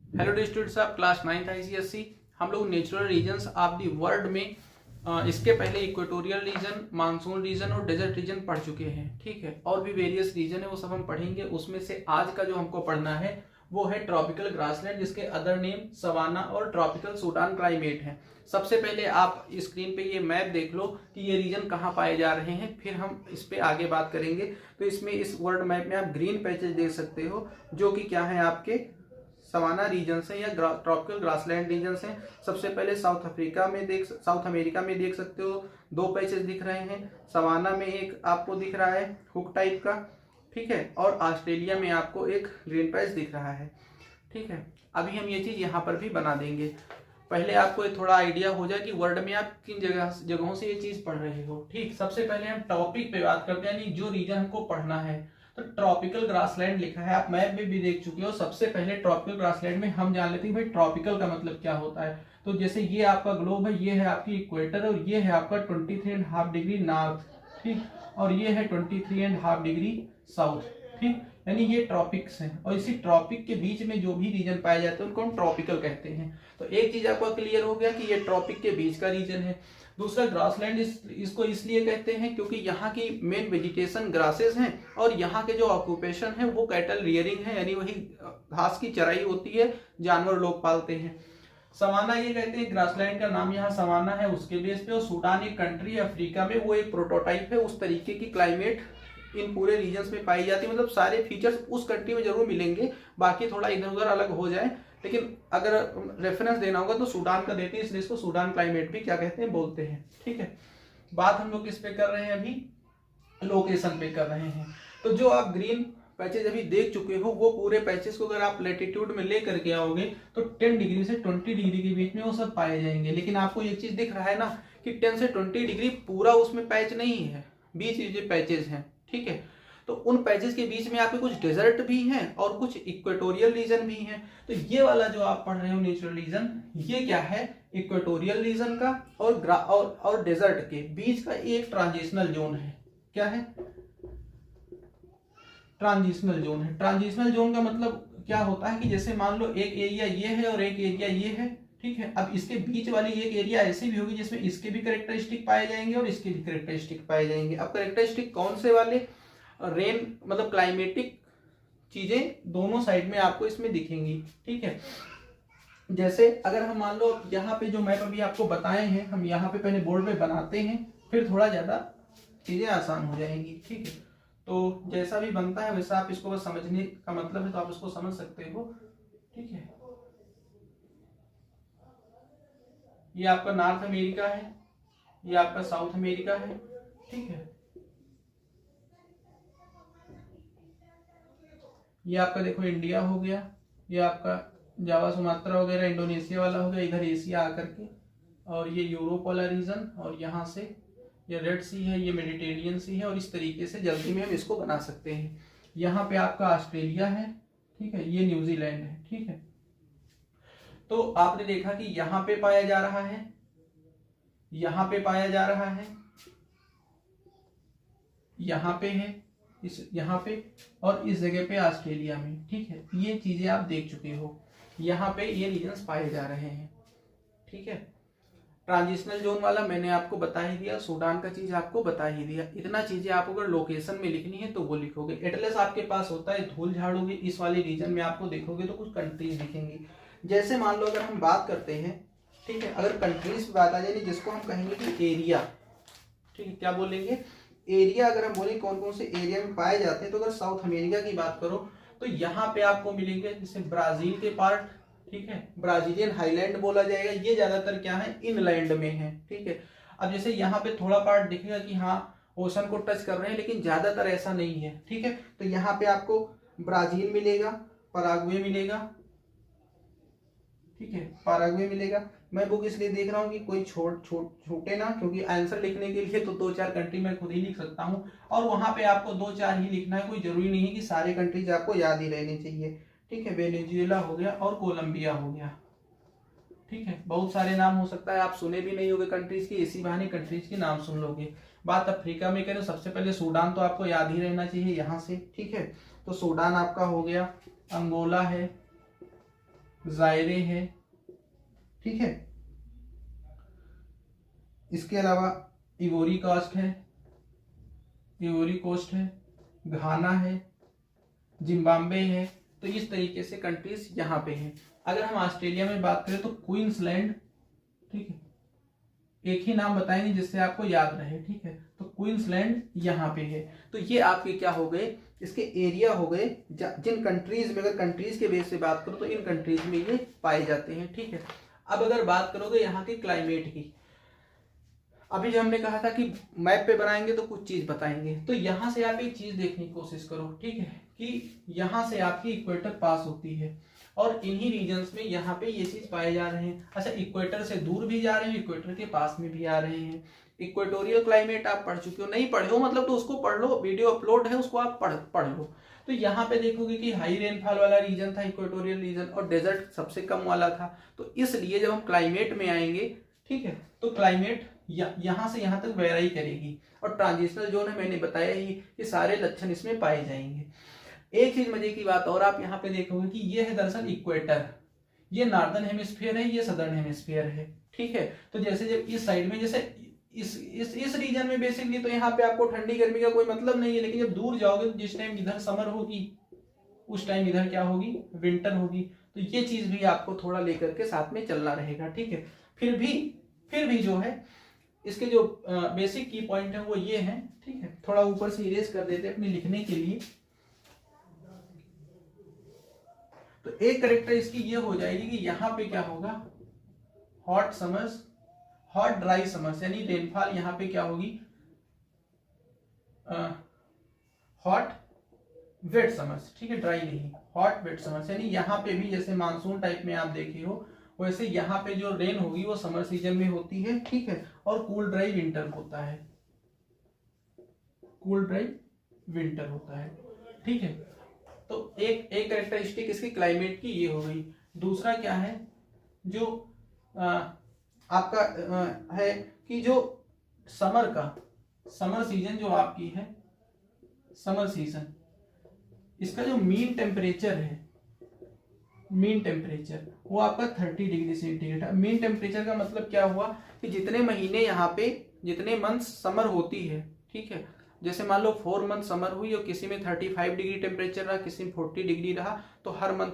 Hello students of class 9th ICSE। हम लोग natural regions of the world में इसके पहले इक्वेटोरियल रीजन, मानसून रीजन और डेजर्ट रीजन पढ़ चुके हैं। ठीक है, और भी वेरियस रीजन है वो सब हम पढ़ेंगे। उसमें से आज का जो हमको पढ़ना है वो है ट्रॉपिकल ग्रासलैंड, जिसके अदर नेम सवाना और ट्रॉपिकल सूडान क्लाइमेट है। सबसे पहले आप स्क्रीन पे ये मैप देख लो कि ये रीजन कहाँ पाए जा रहे हैं, फिर हम इस पे आगे बात करेंगे। तो इसमें इस वर्ल्ड मैप में आप ग्रीन पैचेज देख सकते हो जो कि क्या है, आपके सवाना रीजन से या ट्रॉपिकल ग्रासलैंड रीजन से। सबसे पहले साउथ अमेरिका में देख सकते हो, दो पैचेस दिख रहे हैं। सवाना में एक आपको दिख रहा है हुक टाइप का, ठीक है, और ऑस्ट्रेलिया में आपको एक ग्रीन पैच दिख रहा है। ठीक है, अभी हम ये चीज यहाँ पर भी बना देंगे। पहले आपको ये थोड़ा आइडिया हो जाए कि वर्ल्ड में आप किन जगहों से ये चीज पढ़ रहे हो। ठीक, सबसे पहले हम टॉपिक पे बात करते हैं, यानी जो रीजन हमको पढ़ना है। तो ट्रॉपिकल ग्रासलैंड लिखा है, आप मैप में भी देख चुके हो। सबसे पहले ट्रॉपिकल ग्रासलैंड में हम जान लेते हैं भाई ट्रॉपिकल का मतलब क्या होता है। तो जैसे ये आपका ग्लोब है, ये है आपकी इक्वेटर और ये है आपका 23.5 डिग्री नॉर्थ, ठीक, और ये है 23.5 डिग्री साउथ। ठीक, यानी ये ट्रॉपिक्स हैं और इसी ट्रॉपिक के बीच में जो भी रीजन पाए जाते हैं उनको हम ट्रॉपिकल कहते हैं। तो एक चीज आपको क्लियर हो गया कि ये ट्रॉपिक के बीच का रीजन है। दूसरा, ग्रासलैंड इसको इसलिए कहते हैं क्योंकि यहाँ की मेन वेजिटेशन ग्रासेस हैं और यहाँ के जो ऑक्यूपेशन है वो कैटल रियरिंग है, यानी वही घास की चराई होती है, जानवर लोग पालते हैं। सवाना ये कहते हैं, ग्रासलैंड का नाम यहाँ सवाना है उसके बेस पे। और सूडान एक कंट्री है अफ्रीका में, वो एक प्रोटोटाइप है। उस तरीके की क्लाइमेट इन पूरे रीजन्स में पाई जाती है, मतलब सारे फीचर्स उस कंट्री में जरूर मिलेंगे, बाकी थोड़ा इधर उधर अलग हो जाए। लेकिन अगर रेफरेंस देना होगा तो सूडान का देते हैं, इसलिए इसको सूडान क्लाइमेट भी क्या कहते हैं, बोलते हैं। ठीक है, बात हम लोग किस पे कर रहे हैं, अभी लोकेशन पे कर रहे हैं। तो जो आप ग्रीन पैचेज अभी देख चुके हो वो पूरे पैचेस को अगर आप लेटीट्यूड में ले करके आओगे तो 10 डिग्री से 20 डिग्री के बीच में वो सब पाए जाएंगे। लेकिन आपको ये चीज दिख रहा है ना कि 10 से 20 डिग्री पूरा उसमें पैच नहीं है, बीच ये पैचेस हैं। ठीक है, तो उन पैचेस के बीच में आपके कुछ डेजर्ट भी हैं और कुछ इक्वेटोरियल रीजन भी हैं। तो ये वाला जो आप पढ़ रहे हो नेचुरल रीजन, ये क्या है, इक्वेटोरियल रीजन का और डेजर्ट के बीच का एक ट्रांजिशनल जोन है। क्या है, ट्रांजिशनल जोन है। ट्रांजिशनल जोन का मतलब क्या होता है कि जैसे मान लो एक एरिया ये है और एक एरिया ये है, ठीक है। अब इसके बीच वाली एक एरिया ऐसी भी होगी जिसमें इसके भी कैरेक्टरिस्टिक पाए जाएंगे और इसके भी कैरेक्टरिस्टिक पाए जाएंगे। अब कैरेक्टरिस्टिक कौन से वाले, रेन मतलब क्लाइमेटिक चीजें दोनों साइड में आपको इसमें दिखेंगी। ठीक है, जैसे अगर हम मान लो यहाँ पे जो मैप अभी आपको बताए हैं, हम यहाँ पे पहले बोर्ड पे बनाते हैं, फिर थोड़ा ज्यादा चीजें आसान हो जाएंगी। ठीक है, तो जैसा भी बनता है वैसा आप इसको बस समझने का मतलब है तो आप इसको समझ सकते हो। ठीक है, ये आपका नॉर्थ अमेरिका है, ये आपका साउथ अमेरिका है। ठीक है, ये आपका देखो इंडिया हो गया, ये आपका जावा सुमात्रा वगैरह इंडोनेशिया वाला हो गया, इधर एशिया आकर के, और ये यूरोप वाला रीजन, और यहाँ से ये रेड सी है, ये मेडिटेरियन सी है। और इस तरीके से जल्दी में हम इसको बना सकते हैं। यहाँ पे आपका ऑस्ट्रेलिया है, ठीक है, ये न्यूजीलैंड है। ठीक है, तो आपने देखा कि यहाँ पे पाया जा रहा है, यहाँ पे पाया जा रहा है, यहाँ पे है, इस यहाँ पे, और इस जगह पे ऑस्ट्रेलिया में। ठीक है, ये चीजें आप देख चुके हो, यहाँ पे ये रीजन्स पाए जा रहे हैं। ठीक है, ट्रांजिशनल जोन वाला मैंने आपको बता ही दिया, सूडान का चीज आपको बता ही दिया। इतना चीजें आपको अगर लोकेशन में लिखनी है तो वो लिखोगे। एटलस आपके पास होता है, धूल झाड़ोगे इस वाले रीजन में आपको देखोगे तो कुछ कंट्रीज दिखेंगी। जैसे मान लो अगर हम बात करते हैं, ठीक है, अगर कंट्रीज की बात आ जाए जिसको हम कहेंगे कि एरिया, ठीक है, क्या बोलेंगे, एरिया। अगर हम बोले कौन कौन से एरिया में पाए जाते हैं, तो अगर साउथ अमेरिका की बात करो तो यहाँ पे आपको मिलेंगे जैसे ब्राजील के पार्ट, ठीक है, ब्राजीलियन हाईलैंड बोला जाएगा। ये ज्यादातर क्या है, इनलैंड में है। ठीक है, अब जैसे यहाँ पे थोड़ा पार्ट दिखेगा कि हाँ ओशन को टच कर रहे हैं, लेकिन ज्यादातर ऐसा नहीं है। ठीक है, तो यहाँ पे आपको ब्राजील मिलेगा, पराग्वे मिलेगा, ठीक है, पाराग्वे मिलेगा। मैं बुक इसलिए देख रहा हूँ कि कोई छूटे ना, क्योंकि आंसर लिखने के लिए तो 2-4 कंट्री मैं खुद ही लिख सकता हूँ, और वहां पे आपको 2-4 ही लिखना है, कोई जरूरी नहीं है कि सारे कंट्रीज आपको याद ही रहने चाहिए। ठीक है, वेनेजुएला हो गया और कोलंबिया हो गया। ठीक है, बहुत सारे नाम हो सकता है आप सुने भी नहीं होगे कंट्रीज के, इसी बहाने कंट्रीज के नाम सुन लोगे। बात अफ्रीका में करें, सबसे पहले सूडान तो आपको याद ही रहना चाहिए यहाँ से। ठीक है, तो सूडान आपका हो गया, अंगोला है, जायरे है, ठीक है। इसके अलावा इवोरी कोस्ट है, इवोरी कोस्ट है, घाना है, जिम्बाब्वे है। तो इस तरीके से कंट्रीज यहाँ पे हैं। अगर हम ऑस्ट्रेलिया में बात करें तो क्वींसलैंड, ठीक है, एक ही नाम बताएंगे जिससे आपको याद रहे, ठीक है। तो क्वींसलैंड यहाँ पे है। तो ये आपके क्या हो गए, इसके एरिया हो गए जिन कंट्रीज में, अगर कंट्रीज के बेस से बात करो तो इन कंट्रीज में ये पाए जाते हैं, ठीक है। अब अगर बात करोगे यहाँ के क्लाइमेट की, अभी जो हमने कहा था कि मैप पे बनाएंगे तो कुछ चीज बताएंगे, तो यहाँ से आप एक चीज देखने की कोशिश करो, ठीक है, कि यहाँ से आपकी इक्वेटर पास होती है और इन्हीं रीजन्स में यहाँ पे ये चीज पाए जा रहे हैं। अच्छा, इक्वेटर से दूर भी जा रहे हैं, इक्वेटर के पास में भी आ रहे हैं। इक्वेटोरियल क्लाइमेट आप पढ़ चुके हो, नहीं पढ़े हो मतलब तो उसको पढ़ लो, वीडियो अपलोड है उसको आप पढ़ लो। तो यहाँ पे देखोगे कि हाई रेनफॉल वाला रीजन था इक्वेटोरियल रीजन, और डेजर्ट सबसे कम वाला था। तो इसलिए जब हम क्लाइमेट में आएंगे, ठीक है, तो क्लाइमेट यहाँ से यहाँ तक वेरी करेगी, और ट्रांजिशनल जोन है, मैंने बताया ही, ये सारे लक्षण इसमें पाए जाएंगे। एक चीज मजे की बात और आप यहाँ पे देखोगे कि ये है दरअसल इक्वेटर, ये नॉर्दर्न हेमिस्फीयर है, ये सदर्न हेमिस्फीयर है, ठीक है। तो जैसे जब इस साइड में, जैसे इस रीजन में बेसिकली तो यहाँ पे आपको ठंडी गर्मी का कोई मतलब नहीं है, लेकिन जब दूर जाओगे तो जिस टाइम इधर समर होगी उस टाइम इधर क्या होगी, विंटर होगी। तो ये चीज भी आपको थोड़ा लेकर के साथ में चलना रहेगा, ठीक है। फिर भी जो है इसके जो बेसिक की पॉइंट है वो ये है, ठीक है। थोड़ा ऊपर से इरेज कर देते अपने लिखने के लिए। तो एक करेक्टर इसकी ये हो जाएगी कि यहाँ पे क्या होगा, hot summers, hot dry summers, यानी रेनफॉल यहाँ पे क्या होगी, हॉट वेट समर्स, ठीक है, ड्राई नहीं, हॉट वेट समर्स। यानी यहाँ पे भी जैसे मानसून टाइप में आप देखे हो वैसे यहाँ पे जो रेन होगी वो समर सीजन में होती है, ठीक है, और कूल ड्राई विंटर होता है, कूल ड्राई विंटर होता है, ठीक है। तो एक कैरेक्टरिस्टिक इसकी क्लाइमेट की ये हो गई। दूसरा क्या है, जो आपका है कि जो समर सीजन जो आपकी है, समर सीजन, इसका जो मीन टेम्परेचर है, मीन टेम्परेचर वो आपका 30 डिग्री सेंटीग्रेड है। मीन टेम्परेचर का मतलब क्या हुआ कि जितने महीने यहाँ पे, जितने मंथ समर होती है, ठीक है, जैसे मान लो 4 मंथ समर हुई और किसी में 35 डिग्री टेम्परेचर रहा, किसी में 40 डिग्री रहा, तो हर मंथ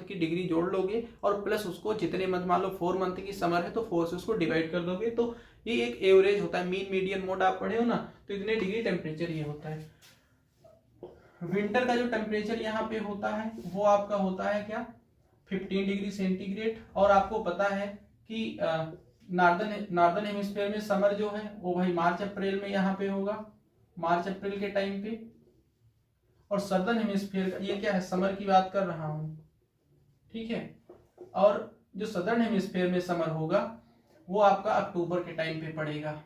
की डिग्री जोड़ लोगे और प्लस उसको जितने मंथ, मान लो 4 मंथ की समर है तो 4 से उसको डिवाइड कर दोगे, तो ये एक एवरेज होता है, मीन मीडियन मोड आप पढ़े हो ना, तो इतने डिग्री टेम्परेचर ये होता है। विंटर का जो टेम्परेचर यहाँ पे होता है वो आपका होता है क्या, 15 डिग्री सेंटीग्रेड। और आपको पता है कि नॉर्दर्न हेमिस्फीयर में समर जो है वो भाई मार्च अप्रैल में यहाँ पे होगा, मार्च अप्रैल के टाइम पे। और सदर्न हेमिस्फीयर का ये क्या है, समर की बात कर रहा हूं, ठीक है, और जो सदर्न हेमिस्फीयर में समर होगा वो आपका अक्टूबर के टाइम पे पड़ेगा,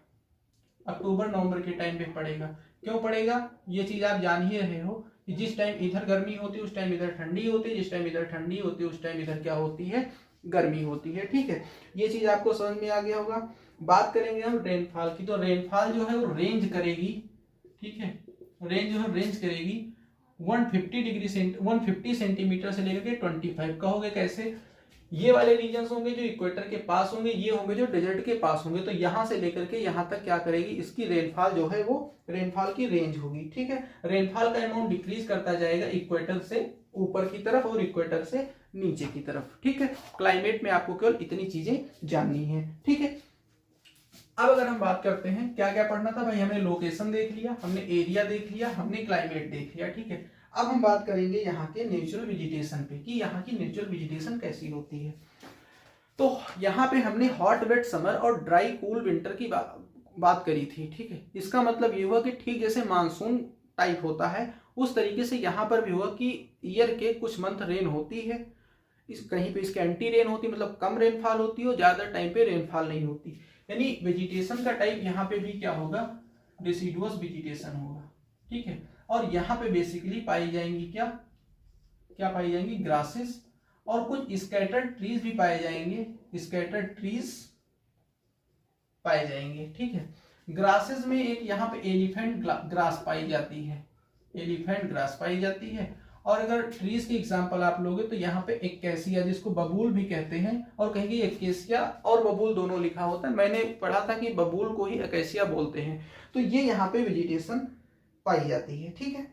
अक्टूबर नवंबर के टाइम पे पड़ेगा। क्यों पड़ेगा, ये चीज आप जान ही रहे हो कि जिस टाइम इधर गर्मी होती है उस टाइम इधर ठंडी होती है, जिस टाइम इधर ठंडी होती है उस टाइम इधर क्या होती है, गर्मी होती है, ठीक है। ये चीज आपको समझ में आ गया होगा। बात करेंगे हम रेनफॉल की, तो रेनफॉल जो है वो रेंज करेगी, ठीक है, रेंज जो है रेंज करेगी 150 सेंटीमीटर से लेकर के 25। कहोगे कैसे, ये वाले रीजन होंगे जो इक्वेटर के पास होंगे, ये होंगे जो डेजर्ट के पास होंगे, तो यहां से लेकर के यहां तक क्या करेगी, इसकी रेनफॉल जो है वो रेनफॉल की रेंज होगी, ठीक है। रेनफॉल का अमाउंट डिक्रीज करता जाएगा इक्वेटर से ऊपर की तरफ और इक्वेटर से नीचे की तरफ, ठीक है। क्लाइमेट में आपको केवल इतनी चीजें जाननी है, ठीक है। अब अगर हम बात करते हैं क्या क्या पढ़ना था भाई, हमने लोकेशन देख लिया, हमने एरिया देख लिया, हमने क्लाइमेट देख लिया, ठीक है। अब हम बात करेंगे यहाँ के नेचुरल वेजिटेशन पे कि यहाँ की नेचुरल वेजिटेशन कैसी होती है। तो यहाँ पे हमने हॉट वेट समर और ड्राई कूल विंटर की बात करी थी, ठीक है। इसका मतलब ये हुआ कि ठीक जैसे मानसून टाइप होता है उस तरीके से यहाँ पर भी हुआ कि ईयर के कुछ मंथ रेन होती है, कहीं पे इसके एंटी रेन होती है, मतलब कम रेनफॉल होती है, और ज्यादा टाइम पे रेनफॉल नहीं होती। यानी वेजिटेशन का टाइप यहाँ पे भी क्या होगा, डिसिडुअस वेजिटेशन होगा, ठीक है। और यहाँ पे बेसिकली पाई जाएंगी क्या पाई जाएंगी, ग्रासेस, और कुछ स्कैटर्ड ट्रीज भी पाए जाएंगे, स्कैटर्ड ट्रीज पाए जाएंगे, ठीक है। ग्रासेस में एक यहाँ पे एलिफेंट ग्रास पाई जाती है, एलिफेंट ग्रास पाई जाती है, और अगर ट्रीज की एग्जांपल आप लोगे तो यहाँ पे एक्केसिया, जिसको बबूल भी कहते हैं, और कहीं एक्केसिया और बबूल दोनों लिखा होता है। मैंने पढ़ा था कि बबूल को ही एक्केसिया बोलते हैं। तो ये यहाँ पे वेजिटेशन पाई जाती है। ठीक है,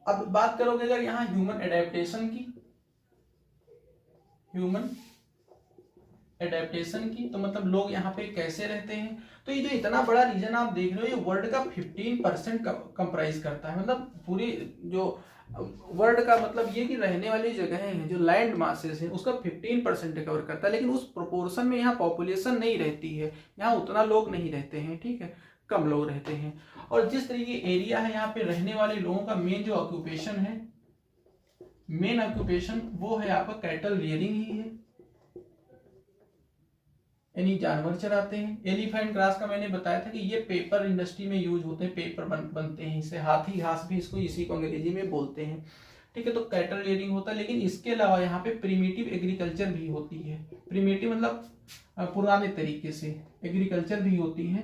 अब बात करोगे अगर यहाँ ह्यूमन एडेप्टेशन की, ह्यूमन एडेप्टेशन की, तो मतलब लोग यहाँ पे कैसे रहते हैं। तो ये जो इतना बड़ा रीजन आप देख रहे हो, ये वर्ल्ड का 15% कंप्राइज करता है। मतलब पूरी जो वर्ल्ड का मतलब ये कि रहने वाली जगह हैं, जो लैंड मासेस हैं, उसका 15% कवर करता है। लेकिन उस प्रोपोर्शन में यहाँ पॉपुलेशन नहीं रहती है, यहाँ उतना लोग नहीं रहते हैं। ठीक है, कम लोग रहते हैं। और जिस तरीके एरिया है यहाँ पे रहने वाले लोगों का मेन जो ऑक्यूपेशन है, मेन ऑक्यूपेशन वो है आपका कैटल रियरिंग ही है, यानी जानवर चराते हैं। एलिफेंट ग्रास का मैंने बताया था कि ये पेपर इंडस्ट्री में यूज होते हैं, पेपर बनते हैं इससे। हाथी घास भी इसको इसी को अंग्रेजी में बोलते हैं। ठीक है, तो कैटल रियरिंग होता है। लेकिन इसके अलावा यहाँ पे प्रिमिटिव एग्रीकल्चर भी होती है। प्रिमिटिव मतलब पुराने तरीके से एग्रीकल्चर भी होती है।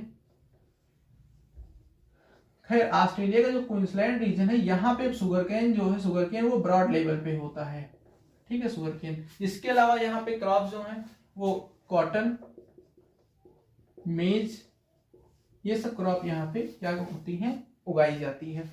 खैर, ऑस्ट्रेलिया का जो क्वींसलैंड रीजन है, यहाँ पे शुगरकेन जो है, शुगरकेन वो ब्रॉड लेवल पे होता है। ठीक है, शुगरकेन। इसके अलावा यहाँ पे क्रॉप जो है वो कॉटन, मेज, ये सब क्रॉप यहाँ पे क्या होती हैं, उगाई जाती है।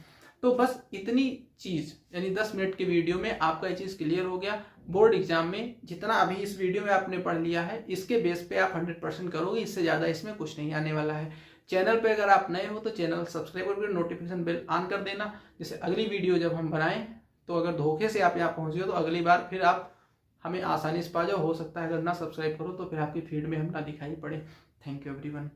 तो बस इतनी चीज, यानी 10 मिनट के वीडियो में आपका ये चीज क्लियर हो गया। बोर्ड एग्जाम में जितना अभी इस वीडियो में आपने पढ़ लिया है, इसके बेस पे आप 100% करोगे, इससे ज्यादा इसमें कुछ नहीं आने वाला है। चैनल पे अगर आप नए हो तो चैनल सब्सक्राइब करके नोटिफिकेशन बेल ऑन कर देना, जिससे अगली वीडियो जब हम बनाएं तो अगर धोखे से आप यहाँ पहुंच गए तो अगली बार फिर आप हमें आसानी से पा जाओ। हो सकता है अगर ना सब्सक्राइब करो तो फिर आपकी फीड में हम ना दिखाई पड़े। Thank you everyone.